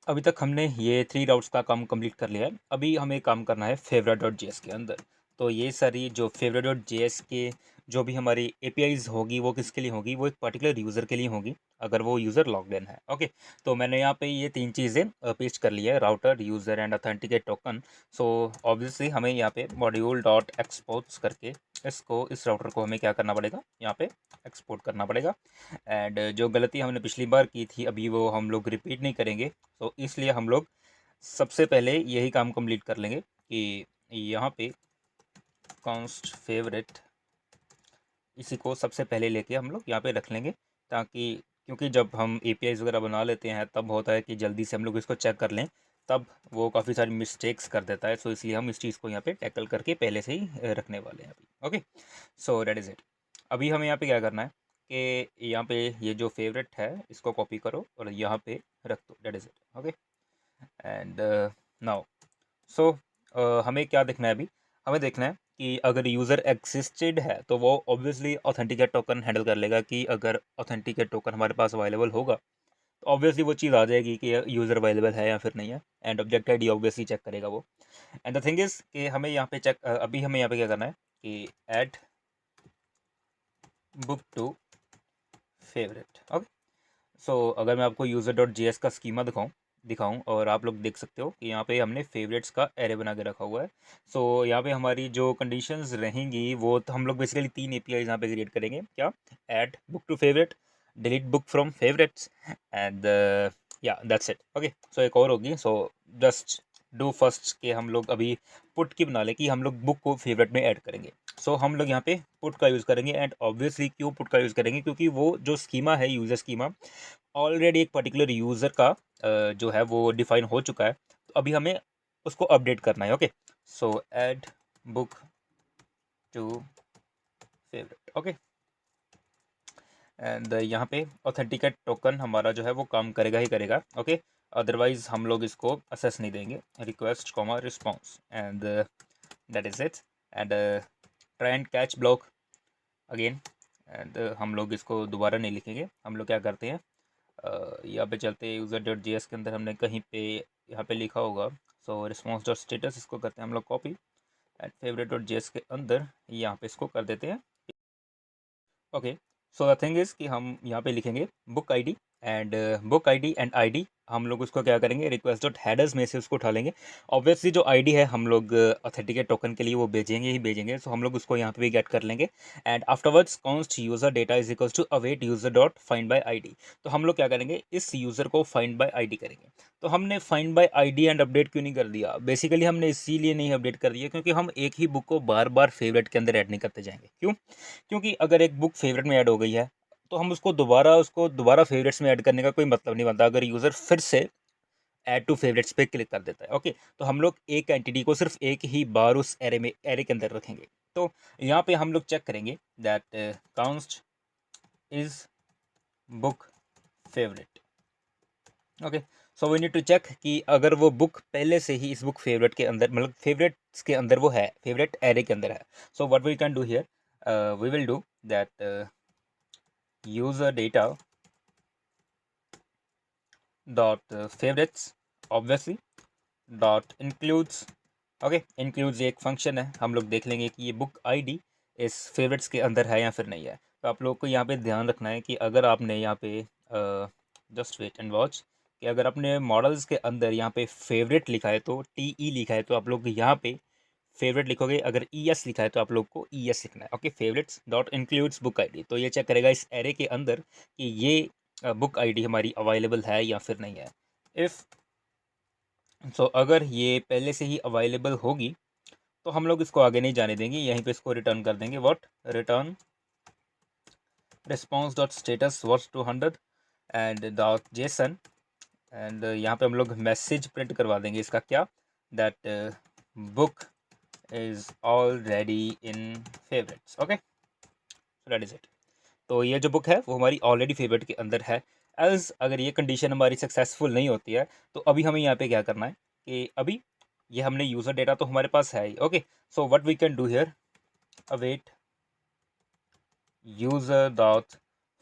अभी तक हमने ये 3 राउट्स का काम कंप्लीट कर लिया है। अभी हमें काम करना है favorite.js के अंदर। तो ये सारी जो favorite.js के जो भी हमारी एपीआईज़ होगी वो किसके लिए होगी, वो एक पर्टिकुलर यूज़र के लिए होगी, अगर वो यूज़र लॉग्ड इन है। ओके, तो मैंने यहाँ पे ये 3 चीज़ें पेस्ट कर ली है, router, user and authenticate token. So obviously हमें यहाँ पे मॉड्यूल डॉट एक्सपोर्ट्स करके इस राउटर को हमें क्या करना पड़ेगा, यहाँ पे एक्सपोर्ट करना पड़ेगा। एंड जो गलती हमने पिछली बार की थी अभी वो हम लोग रिपीट नहीं करेंगे। तो इसलिए हम लोग सबसे पहले यही काम कंप्लीट कर लेंगे कि यहाँ पे कॉन्स्ट फेवरेट, इसी को सबसे पहले लेके हम लोग यहाँ पे रख लेंगे, ताकि क्योंकि जब हम एपीआईज़ वगैरह बना लेते हैं तब होता है कि जल्दी से हम लोग इसको चेक कर लें, तब वो काफ़ी सारी मिस्टेक्स कर देता है। सो इसलिए हम इस चीज़ को यहाँ पे टैकल करके पहले से ही रखने वाले हैं अभी। Okay, so that is it. अभी हमें यहाँ पे क्या करना है कि यहाँ पे ये जो फेवरेट है इसको कॉपी करो और यहाँ पे रख दो, that is it. Okay, and now so हमें क्या देखना है अभी, हमें देखना है कि अगर यूज़र एग्जिस्टेड है तो वो ऑब्वियसली ऑथेंटिकेट टोकन हैंडल कर लेगा, कि अगर ऑथेंटिकेट टोकन हमारे पास अवेलेबल होगा तो ऑब्वियसली वो चीज़ आ जाएगी कि यूज़र अवेलेबल है या फिर नहीं है, and object ID obviously check करेगा वो। एंड द थिंग इज़ कि हमें यहाँ पे अभी हमें यहाँ पे क्या करना है कि add book to favourite. Okay, so अगर मैं आपको user.js का स्कीमा दिखाऊं और आप लोग देख सकते हो कि यहाँ पे हमने फेवरेट्स का एरे बना के रखा हुआ है। सो यहाँ पे हमारी जो कंडीशंस रहेंगी वो तो हम लोग बेसिकली 3 एपीआईज यहाँ पे क्रिएट करेंगे। क्या? Add book to favourite, delete book from favourites and या दैट्स इट। ओके, सो एक और होगी। सो जस्ट डू फर्स्ट के हम लोग अभी पुट की बना ले कि हम लोग बुक को फेवरेट में ऐड करेंगे। सो हम लोग यहाँ पे पुट का यूज़ करेंगे। एंड ऑब्वियसली क्यों पुट का यूज़ करेंगे, क्योंकि वो जो स्कीमा है, यूज़र स्कीमा, ऑलरेडी एक पर्टिकुलर यूज़र का जो है वो डिफाइन हो चुका है। तो अभी हमें उसको अपडेट करना है। Okay, so add book to favourite. Okay, and यहाँ पे ऑथेंटिकेट टोकन हमारा जो है वो काम करेगा ही करेगा। ओके, अदरवाइज हम लोग इसको असेस नहीं देंगे। Request comma response and that is it. And try and catch block again, and हम लोग इसको दोबारा नहीं लिखेंगे। हम लोग क्या करते हैं, यहाँ पे चलते हैं user.js के अंदर हमने कहीं पे यहाँ पे लिखा होगा। सो रिस्पॉन्स डॉट स्टेटस, इसको करते हैं हम लोग कॉपी, एंड favorite.js के अंदर यहाँ पे इसको कर देते हैं। Okay, so the thing is कि हम यहाँ पे लिखेंगे बुक आईडी एंड आईडी हम लोग उसको क्या करेंगे, रिक्वेस्ट डॉट हेडर्स में से उसको उठा लेंगे। ऑब्वियसली जो आईडी है हम लोग ऑथेंटिकेट टोकन के लिए वो भेजेंगे ही भेजेंगे, सो हम लोग उसको यहाँ पे भी गेट कर लेंगे। And afterwards const user data is equals to await user dot find by ID. तो हम लोग क्या करेंगे, इस यूज़र को फाइंड बाय आईडी करेंगे। तो हमने find by ID and update क्यों नहीं कर दिया, बेसिकली हमने इसीलिए नहीं अपडेट कर दिया क्योंकि हम एक ही बुक को बार बार फेवरेट के अंदर ऐड नहीं करते जाएंगे। क्यों? क्योंकि अगर एक बुक फेवरेट में ऐड हो गई है तो हम उसको दोबारा फेवरेट्स में ऐड करने का कोई मतलब नहीं बनता, अगर यूज़र फिर से ऐड टू फेवरेट्स पे क्लिक कर देता है। ओके, तो हम लोग एक एंटिटी को सिर्फ एक ही बार उस एरे के अंदर रखेंगे। तो यहाँ पे हम लोग चेक करेंगे that const is book favourite. Okay, so we need to check कि अगर वो बुक पहले से ही इस बुक फेवरेट के अंदर, मतलब फेवरेट्स के अंदर वो है, फेवरेट एरे के अंदर है। So what we can do here, we will do that user data dot favorites obviously dot includes। Okay, includes एक फंक्शन है, हम लोग देख लेंगे कि ये बुक आईडी इस फेवरेट्स के अंदर है या फिर नहीं है। तो आप लोग को यहाँ पे ध्यान रखना है कि अगर आपने यहाँ पे जस्ट वेट एंड वॉच, कि अगर आपने मॉडल्स के अंदर यहाँ पे फेवरेट लिखा है तो TE लिखा है तो आप लोग यहाँ पे फेवरेट लिखोगे, अगर ES लिखा है तो आप लोग को ES लिखना है। Okay, favourites dot includes book ID, तो ये चेक करेगा इस एरे के अंदर कि ये बुक आईडी हमारी अवेलेबल है या फिर नहीं है। इफ़ सो अगर ये पहले से ही अवेलेबल होगी तो हम लोग इसको आगे नहीं जाने देंगे, यहीं पे इसको रिटर्न कर देंगे। What? Return response dot status what's 200 and dot JSON, and यहाँ पे हम लोग मैसेज प्रिंट करवा देंगे इसका, क्या? That book is already in favourites. Okay, that is it. तो ये जो बुक है वो हमारी ऑलरेडी फेवरेट के अंदर है। एल्स अगर ये कंडीशन हमारी सक्सेसफुल नहीं होती है तो अभी हमें यहाँ पे क्या करना है कि अभी ये हमने यूज़र डेटा तो हमारे पास है ही। Okay, so what we can do here, await user dot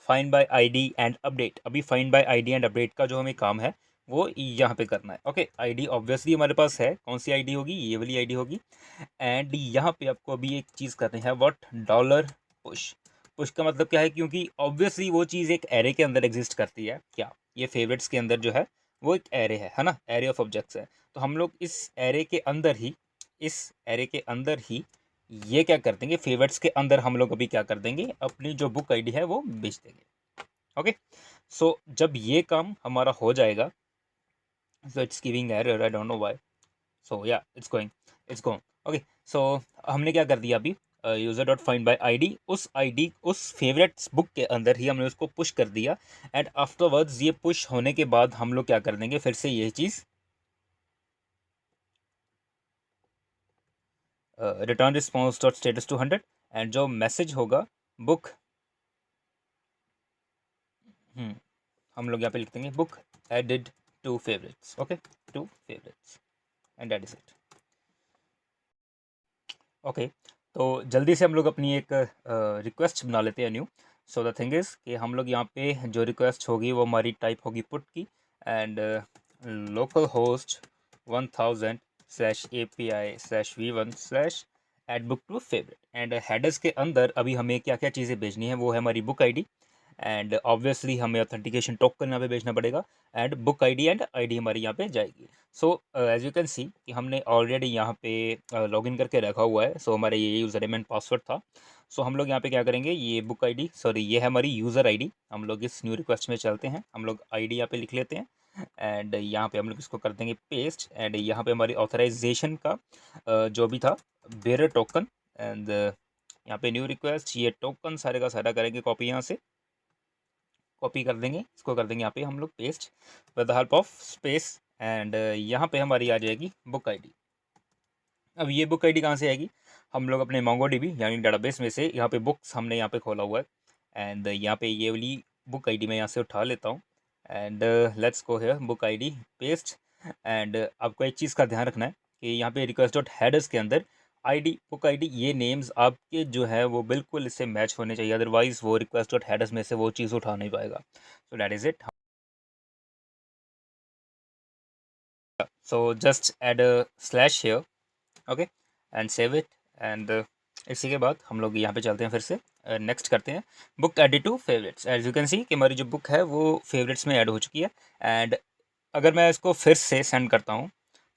find by ID and update. अभी find by ID and update का जो हमें काम है वो यहाँ पे करना है। ओके, आईडी ऑब्वियसली हमारे पास है, कौन सी आईडी होगी, ये वाली आईडी होगी। एंड यहाँ पे आपको अभी एक चीज़ करनी है, व्हाट, डॉलर पुश। पुश का मतलब क्या है, क्योंकि ऑब्वियसली वो चीज़ एक एरे के अंदर एग्जिस्ट करती है। क्या ये फेवरेट्स के अंदर जो है वो एक एरे है ना, एरे ऑफ ऑब्जेक्ट्स है। तो हम लोग इस एरे के अंदर ही, इस एरे के अंदर ही ये क्या कर देंगे, फेवरेट्स के अंदर हम लोग अभी क्या कर देंगे, अपनी जो बुक आईडी है वो बेच देंगे। ओके, सो जब ये काम हमारा हो जाएगा, so it's giving error, I don't know why, so yeah, it's gone. Okay, so हमने क्या कर दिया अभी, user dot find by ID, उस आईडी उस फेवरेट्स बुक के अंदर ही हमने उसको पुश कर दिया। एंड आफ्टरवर्ड्स ये पुश होने के बाद हम लोग क्या कर देंगे, फिर से यही चीज़, return response dot status 200, and जो मैसेज होगा बुक, हम लोग यहाँ पे लिख देंगे book added to favourites. Okay, to favourites, and that is it. Okay, तो जल्दी से हम लोग अपनी एक रिक्वेस्ट बना लेते हैं new. So the thing is कि हम लोग यहाँ पे जो रिक्वेस्ट होगी वो हमारी टाइप होगी पुट की, and local host 1000/API/v1/add book to favorite, and headers के अंदर अभी हमें क्या क्या चीज़ें भेजनी है, वो है हमारी बुक आईडी, एंड ऑब्वियसली हमें ऑथेंटिकेशन टोकन यहाँ पे भेजना पड़ेगा, and book ID and ID हमारी यहाँ पे जाएगी। So as you can see कि हमने ऑलरेडी यहाँ पे लॉगिन करके रखा हुआ है। सो हमारे ये यूज़र नेम एंड पासवर्ड था। सो हम लोग यहाँ पे क्या करेंगे, ये बुक आईडी, सॉरी ये है हमारी यूज़र आईडी। हम लोग इस न्यू रिक्वेस्ट में चलते हैं, हम लोग आईडी यहाँ पे लिख लेते हैं, एंड यहाँ पे हम लोग इसको कर देंगे पेस्ट, एंड यहाँ पे हमारी ऑथराइजेशन का जो भी था बेरर टोकन, एंड यहाँ पे न्यू रिक्वेस्ट, ये टोकन सारे का सारा करेंगे कॉपी, यहाँ से कॉपी कर देंगे, इसको कर देंगे यहाँ पे हम लोग paste with the help of space, and यहाँ पे हमारी आ जाएगी बुक आईडी। अब ये बुक आईडी कहाँ से आएगी, हम लोग अपने मोंगोडीबी यानी डेटाबेस में से यहाँ पे बुक्स हमने यहाँ पे खोला हुआ है, एंड यहाँ पे ये वाली बुक आईडी मैं यहाँ से उठा लेता हूँ, and let's go here, book ID paste. And आपको एक चीज़ का ध्यान रखना है कि यहाँ पे रिक्वेस्ट डॉट हेडर्स के अंदर आईडी, बुक आईडी, ये नेम्स आपके जो है वो बिल्कुल इससे मैच होने चाहिए, अदरवाइज वो रिक्वेस्ट डॉट हेडर्स में से वो चीज़ उठा नहीं पाएगा। So that is it. So just add slash here, okay, and save it, and इसी के बाद हम लोग यहाँ पे चलते हैं, फिर से नेक्स्ट करते हैं, book added to favourites. As you can see कि हमारी जो बुक है वो फेवरेट्स में ऐड हो चुकी है, एंड अगर मैं इसको फिर से सेंड करता हूँ,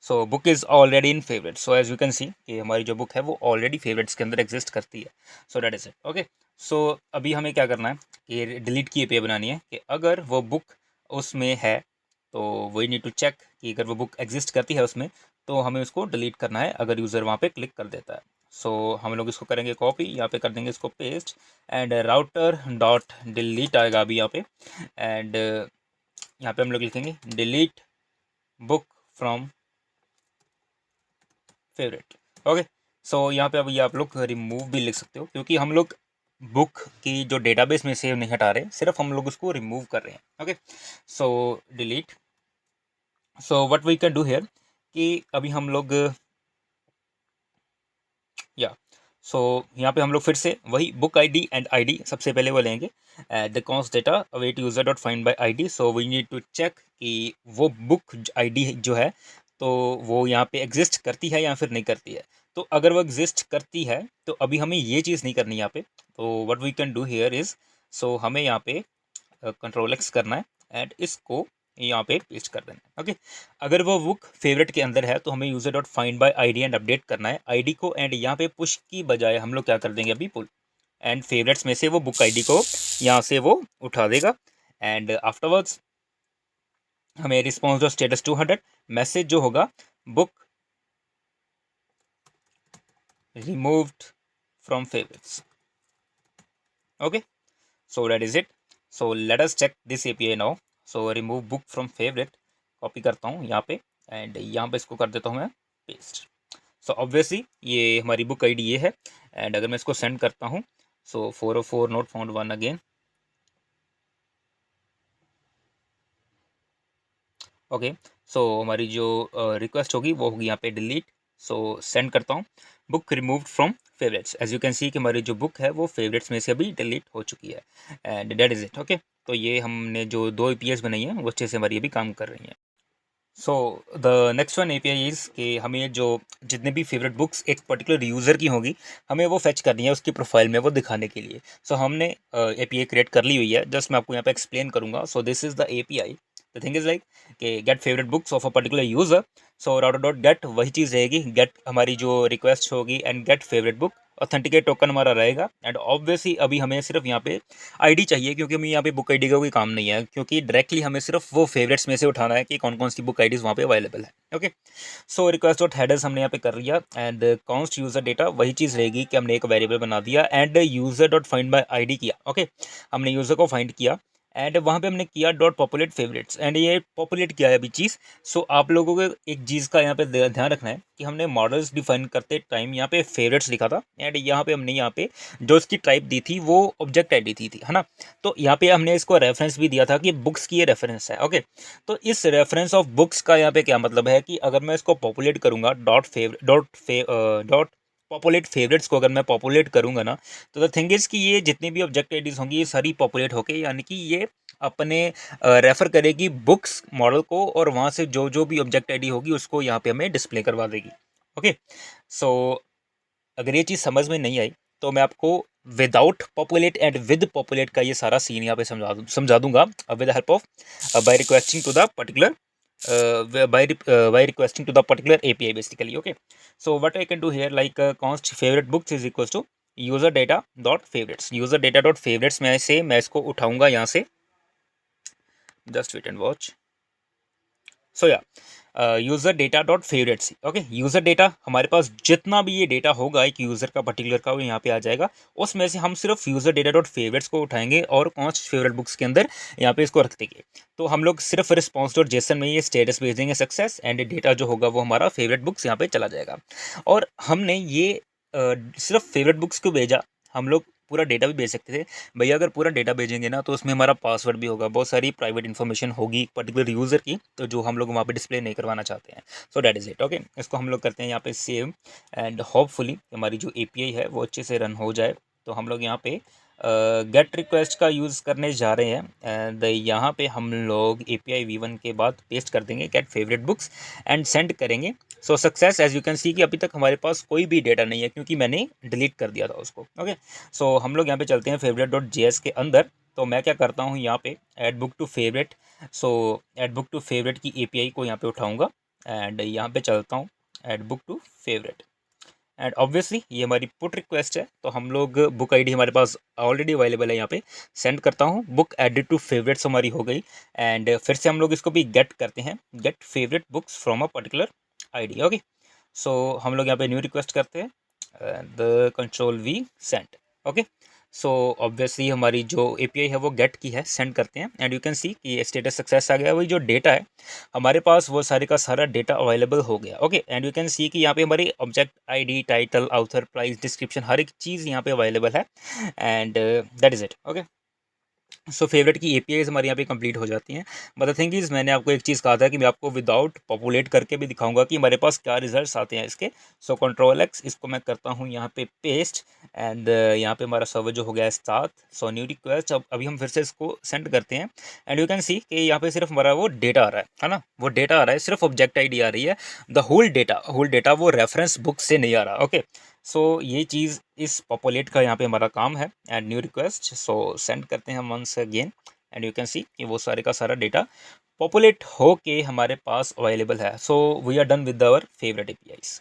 so book is already in favourites. So as you can see कि हमारी जो बुक है वो ऑलरेडी फेवरेट्स के अंदर एग्जिस्ट करती है। So that is it. Okay, so अभी हमें क्या करना है कि डिलीट की पे बनानी है कि अगर वो बुक उसमें है तो वी नीड टू चेक कि अगर वो बुक एग्जिस्ट करती है उसमें, तो हमें उसको डिलीट करना है अगर यूज़र वहाँ पे क्लिक कर देता है। सो हम लोग इसको करेंगे कॉपी, यहाँ पे कर देंगे इसको paste, and router dot delete आएगा अभी यहाँ पे, एंड यहाँ पे हम लोग लिखेंगे delete book from favourite. Okay, so यहाँ पे अभी आप लोग रिमूव भी लिख सकते हो, क्योंकि हम लोग बुक की जो डेटाबेस में सेव नहीं हटा रहे, सिर्फ हम लोग उसको रिमूव कर रहे हैं। Okay, so delete. So what we can do here कि अभी हम लोग या सो यहाँ पे हम लोग फिर से वही बुक आईडी एंड आईडी सबसे पहले वो लेंगे, the const data await user dot find by ID. So we need to check कि वो बुक आईडी जो है तो वो यहाँ पे एग्जिस्ट करती है या फिर नहीं करती है। तो अगर वो एग्जिस्ट करती है तो अभी हमें ये चीज़ नहीं करनी यहाँ पे। तो what we can do here is, so हमें यहाँ पे कंट्रोल एक्स करना है, एंड इसको यहाँ पे पेस्ट कर देना है। ओके, अगर वो बुक फेवरेट के अंदर है तो हमें user dot find by ID and update करना है आईडी को, एंड यहाँ पे पुश की बजाय हम लोग क्या कर देंगे अभी पुल, एंड फेवरेट्स में से वो बुक आईडी को यहाँ से वो उठा देगा, एंड आफ्टरवर्ड्स हमें रिस्पॉन्स डॉट स्टेटस 200 मैसेज जो होगा book removed from favourites. Okay, so that is it. So let us check this API now. So remove book from favourite, copy करता हूँ यहाँ पे, एंड यहाँ पे इसको कर देता हूँ मैं पेस्ट। सो ऑब्वियसली ये हमारी बुक आईडी ये है, एंड अगर मैं इसको सेंड करता हूँ, so 404 not found one again. Okay, so हमारी जो रिक्वेस्ट होगी वो होगी यहाँ पे डिलीट। सो सेंड करता हूँ book removed from favourites. As you can see कि हमारी जो बुक है वो फेवरेट्स में से अभी डिलीट हो चुकी है, and that is it. Okay, तो ये हमने जो दो ईपीएस बनाई है वो अच्छे से हमारी अभी काम कर रही हैं। So the next one API is कि हमें जो जितने भी फेवरेट बुक्स एक पर्टिकुलर यूज़र की होंगी हमें वो फेच करनी है उसकी प्रोफाइल में वो दिखाने के लिए। सो हमने एपीआई क्रिएट कर ली हुई है, जस्ट मैं आपको यहाँ पे एक्सप्लेन करूँगा। So this is the API. The thing is like कि get favourite books of a particular user. So dot dot get वही चीज़ रहेगी, गेट हमारी जो रिक्वेस्ट होगी and get favourite book, authenticate token हमारा रहेगा। एंड ऑब्वियसली अभी हमें सिर्फ यहाँ पे आईडी चाहिए, क्योंकि हमें यहाँ पे बुक आईडी का कोई काम नहीं है, क्योंकि डायरेक्टली हमें सिर्फ वो फेवरेट्स में से उठाना है कि कौन कौन सी बुक आईडीज वहाँ पे अवेलेबल है। Okay, so request dot headers हमने यहाँ पे कर लिया एंड कॉन्स्ट यूजर डेटा वही चीज़ रहेगी कि हमने एक वेरिएबल बना दिया and user dot find by ID किया। ओके, हमने यूजर को फाइंड किया एंड वहाँ पे हमने किया डॉट पॉपुलेट फेवरेट्स एंड ये पॉपुलेट किया है अभी चीज़। सो आप लोगों को एक चीज़ का यहाँ पे ध्यान रखना है कि हमने मॉडल्स डिफाइन करते टाइम यहाँ पे फेवरेट्स लिखा था एंड यहाँ पे हमने यहाँ पे जो इसकी टाइप दी थी वो ऑब्जेक्ट आईडी थी है ना। तो यहाँ पे हमने इसको रेफरेंस भी दिया था कि बुक्स की ये रेफरेंस है। ओके, तो इस रेफरेंस ऑफ बुक्स का यहाँ पे क्या मतलब है कि अगर मैं इसको पॉपुलेट करूँगा डॉट पॉपुलेट फेवरेट्स को अगर मैं पॉपुलेट करूँगा ना, तो द थिंग इज़ कि ये जितनी भी ऑब्जेक्ट आईडीज होंगी ये सारी पॉपुलेट होके, यानी कि ये अपने रेफ़र करेगी बुक्स मॉडल को और वहाँ से जो जो भी ऑब्जेक्ट आईडी होगी उसको यहाँ पे हमें डिस्प्ले करवा देगी। ओके, सो अगर ये चीज़ समझ में नहीं आई तो मैं आपको without populate and with populate का ये सारा सीन यहाँ पे समझा दूंगा with help of by requesting to the particular by requesting to the particular API basically. Okay, so what I can do here, like const favorite books is equals to user data dot favorites. user data dot favorites में से मैं इसको उठाऊंगा यहाँ से, just wait and watch. सो या user data dot favourites. Okay, user data हमारे पास जितना भी ये डेटा होगा एक यूज़र का पर्टिकुलर का वो यहाँ पे आ जाएगा, उसमें से हम सिर्फ यूज़र डेटा डॉट फेवरेट्स को उठाएंगे और कॉन्स्ट फेवरेट बुक्स के अंदर यहाँ पे इसको रख देंगे। तो हम लोग सिर्फ रिस्पॉन्स डॉट जेसन में ये स्टेटस भेज देंगे सक्सेस एंड डेटा जो होगा वो हमारा फेवरेट बुक्स यहाँ पे चला जाएगा। और हमने ये सिर्फ फेवरेट बुक्स को भेजा, हम लोग पूरा डेटा भी भेज सकते थे भैया। अगर पूरा डेटा भेजेंगे ना तो उसमें हमारा पासवर्ड भी होगा, बहुत सारी प्राइवेट इन्फॉर्मेशन होगी पर्टिकुलर यूज़र की, तो जो हम लोग वहाँ पे डिस्प्ले नहीं करवाना चाहते हैं। So that is it. Okay, इसको हम लोग करते हैं यहाँ पे सेव एंड होपफुली हमारी जो एपीआई है वो अच्छे से रन हो जाए। तो हम लोग यहाँ पे गेट रिक्वेस्ट का यूज़ करने जा रहे हैं एंड यहाँ पे हम लोग API v1 के बाद पेस्ट कर देंगे get favourite books and send करेंगे। So success as you can see कि अभी तक हमारे पास कोई भी डेटा नहीं है क्योंकि मैंने डिलीट कर दिया था उसको। ओके, सो हम लोग यहाँ पे चलते हैं फेवरेट डॉट JS के अंदर। तो मैं क्या करता हूँ यहाँ पे add book to favourite, so add book to favourite की API को यहाँ पे उठाऊँगा एंड यहाँ पे चलता हूँ add book to favourite and obviously ये हमारी पुट रिक्वेस्ट है, तो हम लोग बुक आईडी हमारे पास ऑलरेडी अवेलेबल है, यहाँ पे सेंड करता हूँ। बुक एडिड टू फेवरेट्स हमारी हो गई एंड फिर से हम लोग इसको भी गेट करते हैं, get favourite books from a particular ID. Okay, so हम लोग यहाँ पे न्यू रिक्वेस्ट करते हैं the control V send. Okay, so obviously हमारी जो API है वो गेट की है, सेंड करते हैं एंड यू कैन सी कि स्टेटस सक्सेस आ गया। वही जो डेटा है हमारे पास वो सारे का सारा डेटा अवेलेबल हो गया। Okay, and you can see कि यहाँ पे हमारी object ID, title, author, price, description हर एक चीज़ यहाँ पे अवेलेबल है and that is it. Okay, so favourite की APIs हमारे यहाँ पे कंप्लीट हो जाती हैं। बट द थिंग इज़ मैंने आपको एक चीज़ कहा था कि मैं आपको विदाउट पॉपुलेट करके भी दिखाऊंगा कि हमारे पास क्या रिजल्ट्स आते हैं इसके। सो Ctrl+X इसको मैं करता हूँ यहाँ पे पेस्ट एंड यहाँ पे हमारा सर्वर जो हो गया है स्टार्ट। सो न्यू रिक्वेस्ट, अब अभी हम फिर से इसको सेंड करते हैं एंड यू कैन सी कि यहाँ पे सिर्फ हमारा वो डेटा आ रहा है ना, वो डेटा आ रहा है, सिर्फ ऑब्जेक्ट आईडी आ रही है। द होल डेटा वो रेफरेंस बुक से नहीं आ रहा। ओके, सो ये चीज़ इस पॉपुलेट का यहाँ पे हमारा काम है and new request. So send करते हैं हम once again and you can see कि वो सारे का सारा डेटा पॉपुलेट हो के हमारे पास अवेलेबल है। So we are done with our favourite APIs।